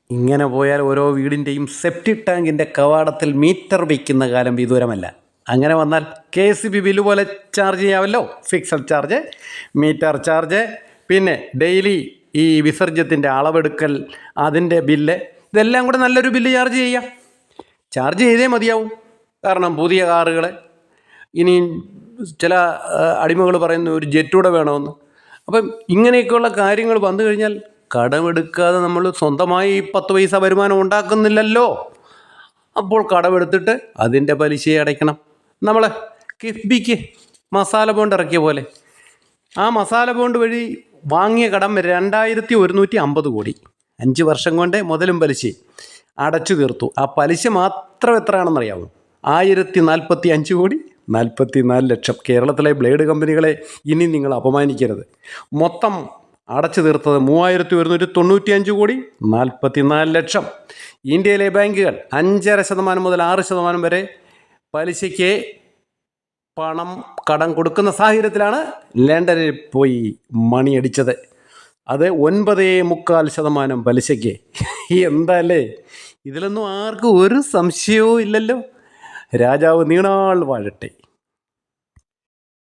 ഇങ്ങനെ പോയാൽ ഓരോ വീടിൻ്റെയും സെപ്റ്റിക് ടാങ്കിൻ്റെ കവാടത്തിൽ മീറ്റർ വയ്ക്കുന്ന കാലം വിദൂരമല്ല. അങ്ങനെ വന്നാൽ KCB ബില്ല് പോലെ ചാർജ് ചെയ്യാമല്ലോ. ഫിക്സഡ് ചാർജ്, മീറ്റർ ചാർജ്, പിന്നെ ഡെയിലി ഈ വിസർജ്യത്തിൻ്റെ അളവെടുക്കൽ, അതിൻ്റെ ബില്ല്, ഇതെല്ലാം കൂടെ നല്ലൊരു ബില്ല് ചാർജ് ചെയ്യാം. ചാർജ് ചെയ്തേ മതിയാവും. കാരണം പുതിയ കാറുകൾ, ഇനി ചില അടിമകൾ പറയുന്ന ഒരു ജെറ്റൂടെ വേണമെന്ന്. അപ്പം ഇങ്ങനെയൊക്കെയുള്ള കാര്യങ്ങൾ വന്നു കഴിഞ്ഞാൽ കടമെടുക്കാതെ നമ്മൾ സ്വന്തമായി 10 പൈസ വരുമാനം ഉണ്ടാക്കുന്നില്ലല്ലോ. അപ്പോൾ കടമെടുത്തിട്ട് അതിൻ്റെ പലിശയെ അടയ്ക്കണം. നമ്മൾ കിഫ്ബിക്ക് മസാല ബോണ്ട് ഇറക്കിയ പോലെ ആ മസാല ബോണ്ട് വഴി വാങ്ങിയ കടം 2150 കോടി 5 വർഷം കൊണ്ട് മുതലും പലിശയും അടച്ചു തീർത്തു. ആ പലിശ മാത്രം എത്രയാണെന്നറിയാമോ? 1045 കോടി 44 ലക്ഷം. കേരളത്തിലെ ബ്ലേഡ് കമ്പനികളെ ഇനി നിങ്ങൾ അപമാനിക്കരുത്. മൊത്തം അടച്ചു തീർത്തത് 3195 കോടി 44 ലക്ഷം. ഇന്ത്യയിലെ ബാങ്കുകൾ 5.5% മുതൽ 6% വരെ പലിശയ്ക്ക് പണം കടം കൊടുക്കുന്ന സാഹചര്യത്തിലാണ് ലണ്ടനിൽ പോയി മണിയടിച്ചത്. അത് 9.25% പലിശയ്ക്ക്. എന്താല്ലേ, ഇതിലൊന്നും ആർക്കും ഒരു സംശയവും ഇല്ലല്ലോ. രാജാവ് നീണാൾ വാഴട്ടെ.